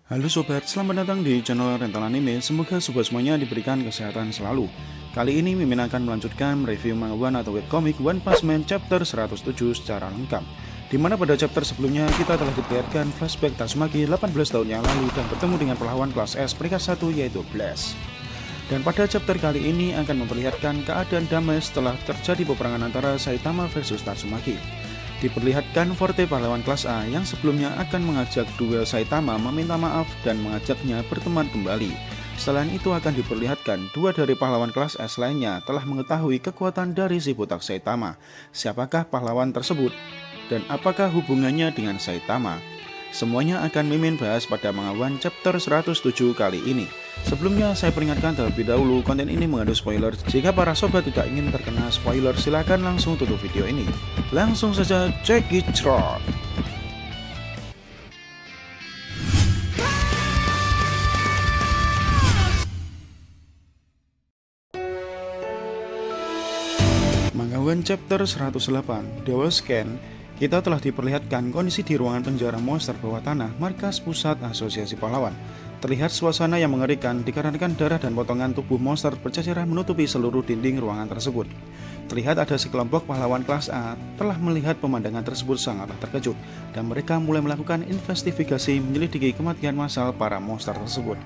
Halo sobat, selamat datang di channel Rental Anime. Semoga sobat semuanya diberikan kesehatan selalu. Kali ini Mimin akan melanjutkan review manga One atau webcomic One Punch Man chapter 107 secara lengkap. Dimana pada chapter sebelumnya kita telah diperlihatkan flashback Tatsumaki 18 tahun yang lalu dan bertemu dengan pahlawan kelas S peringkat 1 yaitu Blast. Dan pada chapter kali ini akan memperlihatkan keadaan damai setelah terjadi peperangan antara Saitama versus Tatsumaki. Diperlihatkan Forte pahlawan kelas A yang sebelumnya akan mengajak duel Saitama meminta maaf dan mengajaknya berteman kembali. Selain itu akan diperlihatkan dua dari pahlawan kelas S lainnya telah mengetahui kekuatan dari si botak Saitama. Siapakah pahlawan tersebut? Dan apakah hubungannya dengan Saitama? Semuanya akan Mimin bahas pada manga One chapter 107 kali ini. Sebelumnya saya peringatkan terlebih dahulu, konten ini mengandung spoiler. Jika para sobat tidak ingin terkena spoiler, silakan langsung tutup video ini. Langsung saja check it out. Manga One chapter 108 Dewa Scan. Kita telah diperlihatkan kondisi di ruangan penjara monster bawah tanah markas pusat asosiasi pahlawan. Terlihat suasana yang mengerikan dikarenakan darah dan potongan tubuh monster berceceran menutupi seluruh dinding ruangan tersebut. Terlihat ada sekelompok pahlawan kelas A telah melihat pemandangan tersebut sangatlah terkejut dan mereka mulai melakukan investigasi menyelidiki kematian massal para monster tersebut.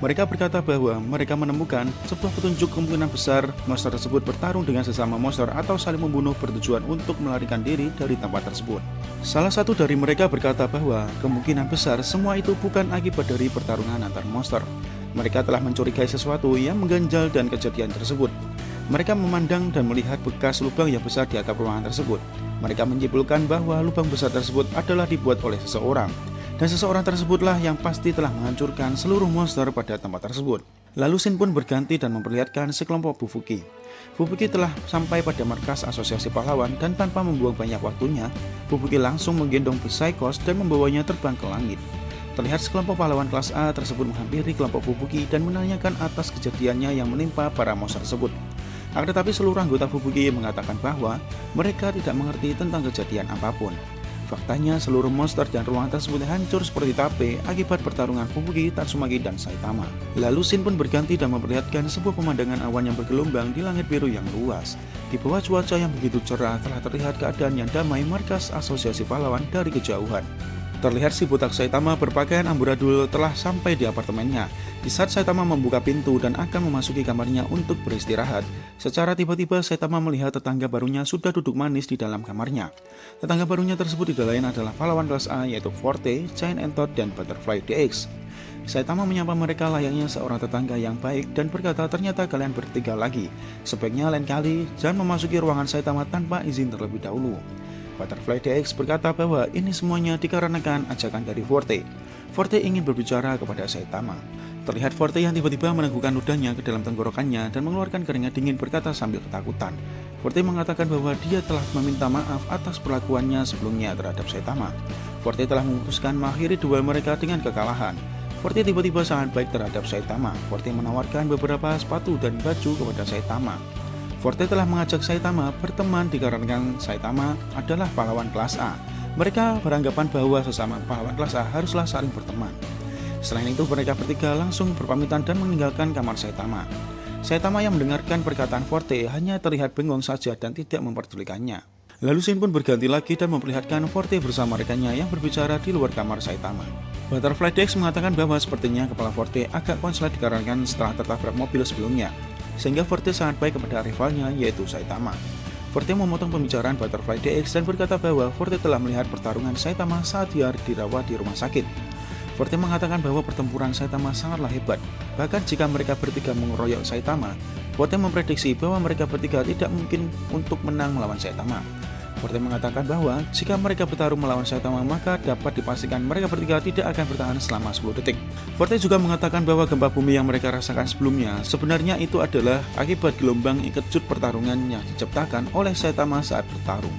Mereka berkata bahwa mereka menemukan sebuah petunjuk kemungkinan besar monster tersebut bertarung dengan sesama monster atau saling membunuh bertujuan untuk melarikan diri dari tempat tersebut. Salah satu dari mereka berkata bahwa kemungkinan besar semua itu bukan akibat dari pertarungan antar monster. Mereka telah mencurigai sesuatu yang mengganjal dan kejadian tersebut. Mereka memandang dan melihat bekas lubang yang besar di atap ruangan tersebut. Mereka menyimpulkan bahwa lubang besar tersebut adalah dibuat oleh seseorang. Dan seseorang tersebutlah yang pasti telah menghancurkan seluruh monster pada tempat tersebut. Lalu Shin pun berganti dan memperlihatkan sekelompok Fubuki. Fubuki telah sampai pada markas asosiasi pahlawan dan tanpa membuang banyak waktunya, Fubuki langsung menggendong Psychos dan membawanya terbang ke langit. Terlihat sekelompok pahlawan kelas A tersebut menghampiri kelompok Fubuki dan menanyakan atas kejadiannya yang menimpa para monster tersebut. Akan tetapi seluruh anggota Fubuki mengatakan bahwa mereka tidak mengerti tentang kejadian apapun. Faktanya seluruh monster dan ruangan tersebut hancur seperti tape akibat pertarungan Fubuki, Tatsumaki, dan Saitama. Lalu Shin pun berganti dan memperlihatkan sebuah pemandangan awan yang bergelombang di langit biru yang luas. Di bawah cuaca yang begitu cerah telah terlihat keadaan yang damai markas asosiasi pahlawan dari kejauhan. Terlihat si botak Saitama berpakaian amburadul telah sampai di apartemennya. Di saat Saitama membuka pintu dan akan memasuki kamarnya untuk beristirahat, secara tiba-tiba Saitama melihat tetangga barunya sudah duduk manis di dalam kamarnya. Tetangga barunya tersebut tidak lain adalah pahlawan kelas A yaitu Forte, Giant Entot, dan Butterfly DX. Saitama menyapa mereka layaknya seorang tetangga yang baik dan berkata ternyata kalian bertiga lagi. Sebaiknya lain kali jangan memasuki ruangan Saitama tanpa izin terlebih dahulu. Butterfly DX berkata bahwa ini semuanya dikarenakan ajakan dari Forte. Forte ingin berbicara kepada Saitama. Terlihat Forte yang tiba-tiba menegukkan ludahnya ke dalam tenggorokannya dan mengeluarkan keringat dingin berkata sambil ketakutan. Forte mengatakan bahwa dia telah meminta maaf atas perlakuannya sebelumnya terhadap Saitama. Forte telah memutuskan mengakhiri duel mereka dengan kekalahan. Forte tiba-tiba sangat baik terhadap Saitama. Forte menawarkan beberapa sepatu dan baju kepada Saitama. Forte telah mengajak Saitama berteman dikarenakan Saitama adalah pahlawan kelas A. Mereka beranggapan bahwa sesama pahlawan kelas A haruslah saling berteman. Selain itu mereka bertiga langsung berpamitan dan meninggalkan kamar Saitama. Saitama yang mendengarkan perkataan Forte hanya terlihat bengong saja dan tidak memperdulikannya. Lalu Shin pun berganti lagi dan memperlihatkan Forte bersama rekannya yang berbicara di luar kamar Saitama. Butterfly DX mengatakan bahwa sepertinya kepala Forte agak konslet dikarenakan setelah tertabrak mobil sebelumnya, sehingga Forte sangat baik kepada rivalnya yaitu Saitama. Forte memotong pembicaraan Butterfly DX dan berkata bahwa Forte telah melihat pertarungan Saitama saat dia dirawat di rumah sakit. Forte mengatakan bahwa pertempuran Saitama sangatlah hebat. Bahkan jika mereka bertiga mengeroyok Saitama, Forte memprediksi bahwa mereka bertiga tidak mungkin untuk menang melawan Saitama. Forte mengatakan bahwa jika mereka bertarung melawan Saitama maka dapat dipastikan mereka bertiga tidak akan bertahan selama 10 detik. Forte juga mengatakan bahwa gempa bumi yang mereka rasakan sebelumnya sebenarnya itu adalah akibat gelombang kejut pertarungan yang diciptakan oleh Saitama saat bertarung.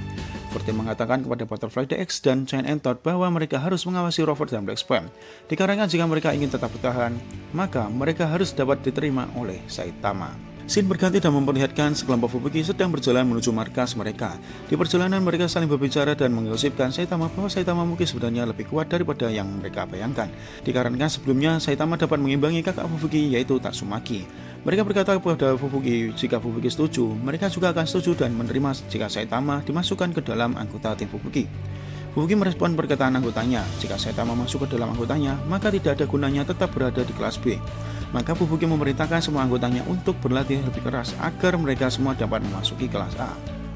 Forte mengatakan kepada Butterfly DX dan Giant Entot bahwa mereka harus mengawasi Rover dan Black Spam. Dikarenakan jika mereka ingin tetap bertahan, maka mereka harus dapat diterima oleh Saitama. Scene berganti dan memperlihatkan sekelompok Fubuki sedang berjalan menuju markas mereka. Di perjalanan mereka saling berbicara dan menggosipkan Saitama bahwa Saitama mungkin sebenarnya lebih kuat daripada yang mereka bayangkan. Dikarenakan sebelumnya Saitama dapat mengimbangi kakak Fubuki yaitu Tatsumaki. Mereka berkata kepada Fubuki jika Fubuki setuju, mereka juga akan setuju dan menerima jika Saitama dimasukkan ke dalam anggota tim Fubuki. Fubuki merespon perkataan anggotanya, jika Saitama masuk ke dalam anggotanya, maka tidak ada gunanya tetap berada di kelas B. Maka Fubuki memerintahkan semua anggotanya untuk berlatih lebih keras agar mereka semua dapat memasuki kelas A.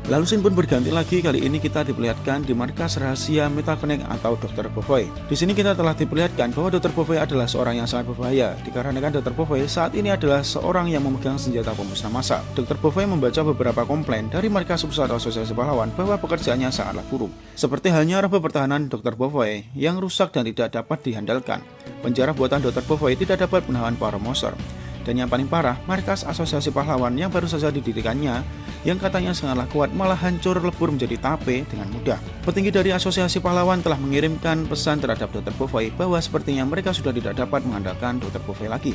Lalu scene pun berganti lagi, kali ini kita diperlihatkan di markas rahasia Metal Connect atau Dr. Bovoi. Di sini kita telah diperlihatkan bahwa Dr. Bovoi adalah seorang yang sangat berbahaya, dikarenakan Dr. Bovoi saat ini adalah seorang yang memegang senjata pemusnah massal. Dr. Bovoi membaca beberapa komplain dari markas pusat asosiasi pahlawan bahwa pekerjaannya sangatlah buruk. Seperti halnya robot pertahanan Dr. Bovoi yang rusak dan tidak dapat diandalkan. Penjara buatan Dr. Bovoi tidak dapat menahan para monster. Dan yang paling parah, markas asosiasi pahlawan yang baru saja didirikannya, yang katanya sangatlah kuat, malah hancur lebur menjadi tape dengan mudah. Petinggi dari asosiasi pahlawan telah mengirimkan pesan terhadap Dr. Bovoi bahwa sepertinya mereka sudah tidak dapat mengandalkan Dr. Bovoi lagi,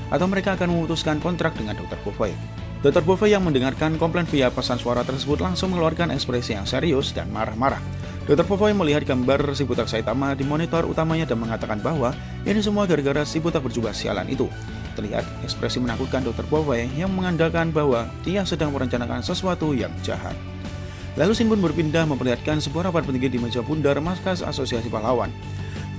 atau mereka akan memutuskan kontrak dengan Dr. Bovoi. Dr. Bovoi yang mendengarkan komplain via pesan suara tersebut langsung mengeluarkan ekspresi yang serius dan marah-marah. Dr. Bovoi melihat gambar si butak Saitama di monitor utamanya dan mengatakan bahwa ini semua gara-gara si butak berjubah sialan itu. Terlihat ekspresi menakutkan Dr. Bovoi yang mengandalkan bahwa dia sedang merencanakan sesuatu yang jahat. Lalu scene pun berpindah memperlihatkan sebuah rapat petinggi di meja bundar markas asosiasi pahlawan.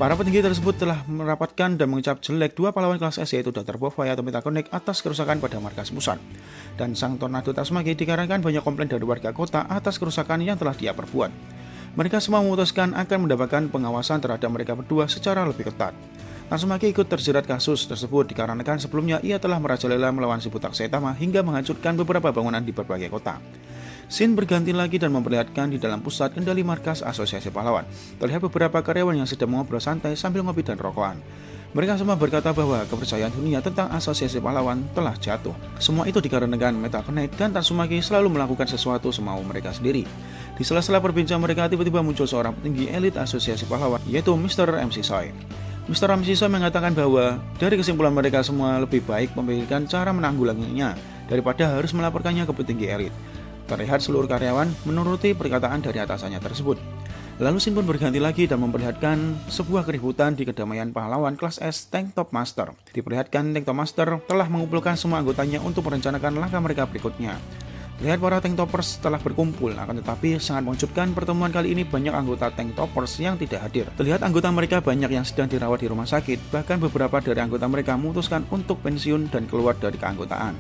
Para petinggi tersebut telah merapatkan dan mengecap jelek dua pahlawan kelas S yaitu Dr. Bovoi atau Metal Connect atas kerusakan pada markas pusat. Dan sang Tornado Tatsumaki dikarenakan banyak komplain dari warga kota atas kerusakan yang telah dia perbuat. Mereka semua memutuskan akan mendapatkan pengawasan terhadap mereka berdua secara lebih ketat. Tatsumaki ikut terjerat kasus tersebut dikarenakan sebelumnya ia telah merajalela melawan si butak Saitama hingga menghancurkan beberapa bangunan di berbagai kota. Scene berganti lagi dan memperlihatkan di dalam pusat kendali markas asosiasi pahlawan. Terlihat beberapa karyawan yang sedang mengobrol santai sambil ngopi dan rokokan. Mereka semua berkata bahwa kepercayaan dunia tentang asosiasi pahlawan telah jatuh. Semua itu dikarenakan Metal Connect dan Tatsumaki selalu melakukan sesuatu semau mereka sendiri. Di sela-sela perbincangan mereka tiba-tiba muncul seorang petinggi elit asosiasi pahlawan yaitu Mr. MC Soy. Mr. MC Soy mengatakan bahwa dari kesimpulan mereka semua lebih baik memikirkan cara menanggulanginya daripada harus melaporkannya ke petinggi elit. Terlihat seluruh karyawan menuruti perkataan dari atasannya tersebut. Lalu scene pun berganti lagi dan memperlihatkan sebuah keributan di kedamaian pahlawan kelas S Tank Top Master. Diperlihatkan Tank Top Master telah mengumpulkan semua anggotanya untuk merencanakan langkah mereka berikutnya. Lihat para Tank Toppers telah berkumpul, akan tetapi sangat mengejutkan pertemuan kali ini banyak anggota Tank Toppers yang tidak hadir. Terlihat anggota mereka banyak yang sedang dirawat di rumah sakit, bahkan beberapa dari anggota mereka memutuskan untuk pensiun dan keluar dari keanggotaan.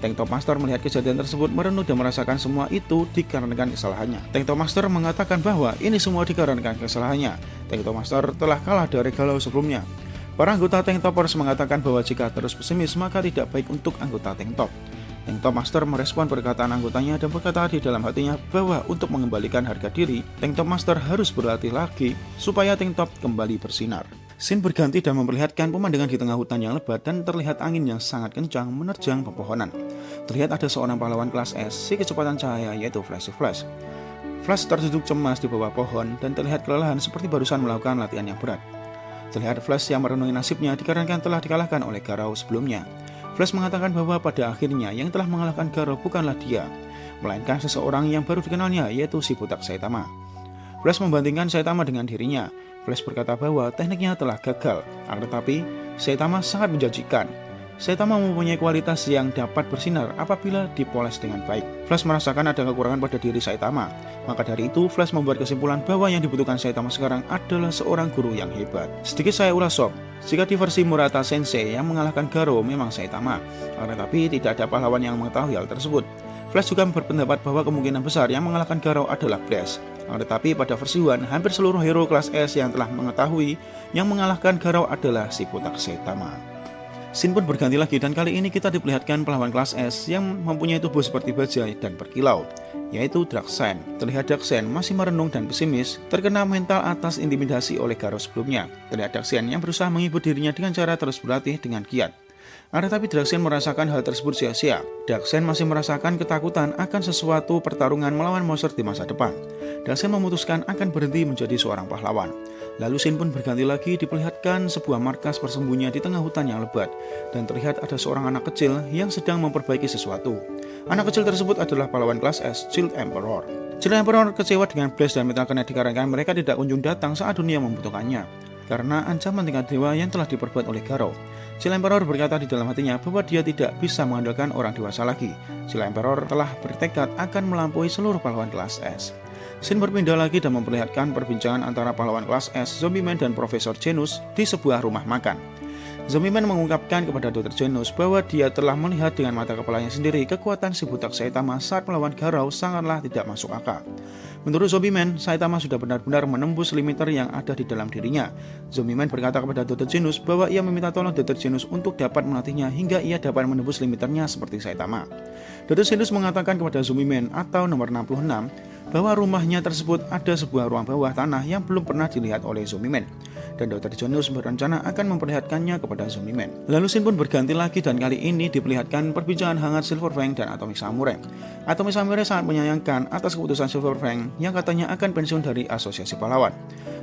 Tank Top Master melihat kejadian tersebut merenung dan merasakan semua itu dikarenakan kesalahannya. Tank Top Master mengatakan bahwa ini semua dikarenakan kesalahannya. Tank Top Master telah kalah dari galau sebelumnya. Para anggota Tank Toppers mengatakan bahwa jika terus pesimis maka tidak baik untuk anggota Tank Top. Tank Top Master merespon perkataan anggotanya dan berkata di dalam hatinya bahwa untuk mengembalikan harga diri, Tank Top Master harus berlatih lagi supaya Tank Top kembali bersinar. Scene berganti dan memperlihatkan pemandangan di tengah hutan yang lebat dan terlihat angin yang sangat kencang menerjang pepohonan. Terlihat ada seorang pahlawan kelas S, si kecepatan cahaya yaitu Flash. Flash terduduk cemas di bawah pohon dan terlihat kelelahan seperti barusan melakukan latihan yang berat. Terlihat Flash yang merenungi nasibnya dikarenakan telah dikalahkan oleh Garou sebelumnya. Flash mengatakan bahwa pada akhirnya yang telah mengalahkan Garou bukanlah dia, melainkan seseorang yang baru dikenalnya yaitu si butak Saitama. Flash membandingkan Saitama dengan dirinya. Flash berkata bahwa tekniknya telah gagal, akan tetapi Saitama sangat menjanjikan. Saitama mempunyai kualitas yang dapat bersinar apabila dipoles dengan baik. Flash merasakan ada kekurangan pada diri Saitama. Maka dari itu, Flash membuat kesimpulan bahwa yang dibutuhkan Saitama sekarang adalah seorang guru yang hebat. Sedikit saya ulas sob, jika di versi Murata Sensei yang mengalahkan Garou memang Saitama, akan tetapi tidak ada pahlawan yang mengetahui hal tersebut. Flash juga berpendapat bahwa kemungkinan besar yang mengalahkan Garou adalah Blaze. Tetapi pada versi One, hampir seluruh hero kelas S yang telah mengetahui yang mengalahkan Garou adalah si butak Saitama. Scene pun berganti lagi dan kali ini kita diperlihatkan pahlawan kelas S yang mempunyai tubuh seperti baja dan berkilau, yaitu Darkseid. Terlihat Darkseid masih merenung dan pesimis, terkena mental atas intimidasi oleh Garou sebelumnya. Terlihat Darkseid yang berusaha menghibur dirinya dengan cara terus berlatih dengan giat. Ada tapi Darkseid merasakan hal tersebut sia-sia. Darkseid masih merasakan ketakutan akan sesuatu pertarungan melawan monster di masa depan. Darkseid memutuskan akan berhenti menjadi seorang pahlawan. Lalu scene pun berganti lagi, diperlihatkan sebuah markas bersembunyi di tengah hutan yang lebat. Dan terlihat ada seorang anak kecil yang sedang memperbaiki sesuatu. Anak kecil tersebut adalah pahlawan kelas S, Shield Emperor. Shield Emperor kecewa dengan Blaze dan Metal Knight dikarenakan mereka tidak kunjung datang saat dunia membutuhkannya, karena ancaman tingkat dewa yang telah diperbuat oleh Garou. Shield Emperor berkata di dalam hatinya bahwa dia tidak bisa mengandalkan orang dewasa lagi. Shield Emperor telah bertekad akan melampaui seluruh pahlawan kelas S. Scene berpindah lagi dan memperlihatkan perbincangan antara pahlawan kelas S, Zombie Man dan Profesor Genos di sebuah rumah makan. Zombie Man mengungkapkan kepada Dr. Genos bahwa dia telah melihat dengan mata kepalanya sendiri kekuatan si butak Saitama saat melawan Garou sangatlah tidak masuk akal. Menurut Zombie Man, Saitama sudah benar-benar menembus limiter yang ada di dalam dirinya. Zombie Man berkata kepada Dr. Genos bahwa ia meminta tolong Dr. Genos untuk dapat melatihnya hingga ia dapat menembus limiternya seperti Saitama. Dr. Genos mengatakan kepada Zombie Man atau nomor 66 bahwa rumahnya tersebut ada sebuah ruang bawah tanah yang belum pernah dilihat oleh Zombie Man. Dan Dr. Genos berencana akan memperlihatkannya kepada Zombie Man. Lalu scene pun berganti lagi dan kali ini diperlihatkan perbincangan hangat Silver Fang dan Atomic Samurai. Atomic Samurai sangat menyayangkan atas keputusan Silver Fang yang katanya akan pensiun dari asosiasi pahlawan.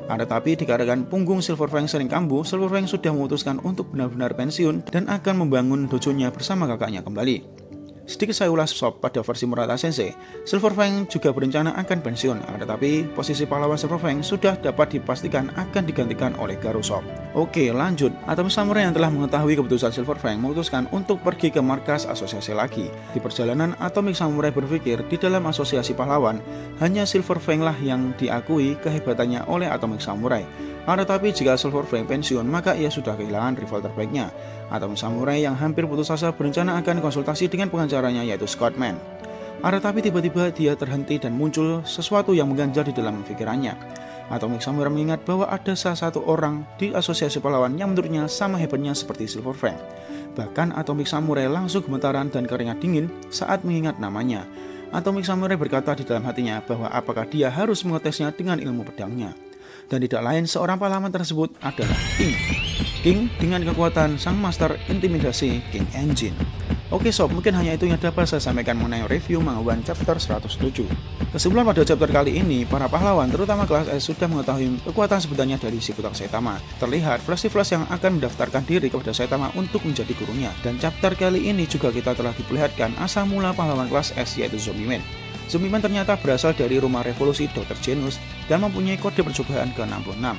Tetapi dikarenakan punggung Silver Fang sering kambuh, Silver Fang sudah memutuskan untuk benar-benar pensiun dan akan membangun dojo-nya bersama kakaknya kembali. Sedikit saya ulas sob, pada versi Murata Sensei, Silver Fang juga berencana akan pensiun, tetapi posisi pahlawan Silver Fang sudah dapat dipastikan akan digantikan oleh Garou sob. Oke, lanjut. Atomic Samurai yang telah mengetahui keputusan Silver Fang memutuskan untuk pergi ke markas asosiasi lagi. Di perjalanan, Atomic Samurai berpikir di dalam asosiasi pahlawan hanya Silver Fang lah yang diakui kehebatannya oleh Atomic Samurai. Tetapi jika Silver Fang pensiun, maka ia sudah kehilangan rival terbaiknya. Atomic Samurai yang hampir putus asa berencana akan konsultasi dengan pengacaranya yaitu Scottman. Tetapi tiba-tiba dia terhenti dan muncul sesuatu yang mengganjal di dalam pikirannya. Atomic Samurai mengingat bahwa ada salah satu orang di asosiasi pahlawan yang menurutnya sama hebatnya seperti Silver Fang. Bahkan Atomic Samurai langsung gemetaran dan keringat dingin saat mengingat namanya. Atomic Samurai berkata di dalam hatinya bahwa apakah dia harus mengetesnya dengan ilmu pedangnya. Dan tidak lain seorang pahlawan tersebut adalah King. King dengan kekuatan sang master intimidasi King Engine. Oke sob, mungkin hanya itu yang dapat saya sampaikan mengenai review Manga One Chapter 107. Kesimpulan pada chapter kali ini, para pahlawan terutama kelas S sudah mengetahui kekuatan sebenarnya dari si butak Saitama. Terlihat flash yang akan mendaftarkan diri kepada Saitama untuk menjadi gurunya. Dan chapter kali ini juga kita telah diperlihatkan asal mula pahlawan kelas S yaitu Zombie Man. Zombie Man ternyata berasal dari rumah revolusi Dr. Genos dan mempunyai kode percobaan ke-66.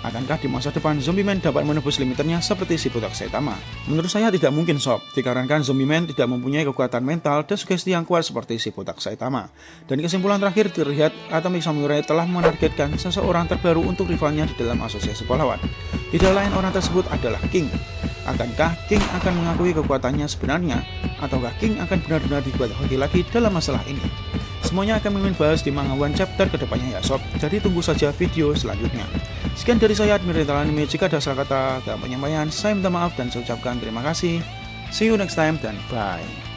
Akankah di masa depan Zombie Man dapat menembus limiternya seperti si butak Saitama? Menurut saya tidak mungkin sob, dikarenakan Zombie Man tidak mempunyai kekuatan mental dan sugesti yang kuat seperti si butak Saitama. Dan kesimpulan terakhir terlihat Atomic Samurai telah menargetkan seseorang terbaru untuk rivalnya di dalam asosiasi pahlawan. Tidak lain orang tersebut adalah King. Akankah King akan mengakui kekuatannya sebenarnya, ataukah King akan benar-benar dibuat hoki lagi dalam masalah ini? Semuanya akan mimin bahas di Manga One Chapter kedepannya ya sob, jadi tunggu saja video selanjutnya. Sekian dari saya Admin Rental Anime, jika ada salah kata dalam penyampaian, saya minta maaf dan saya ucapkan terima kasih. See you next time dan bye.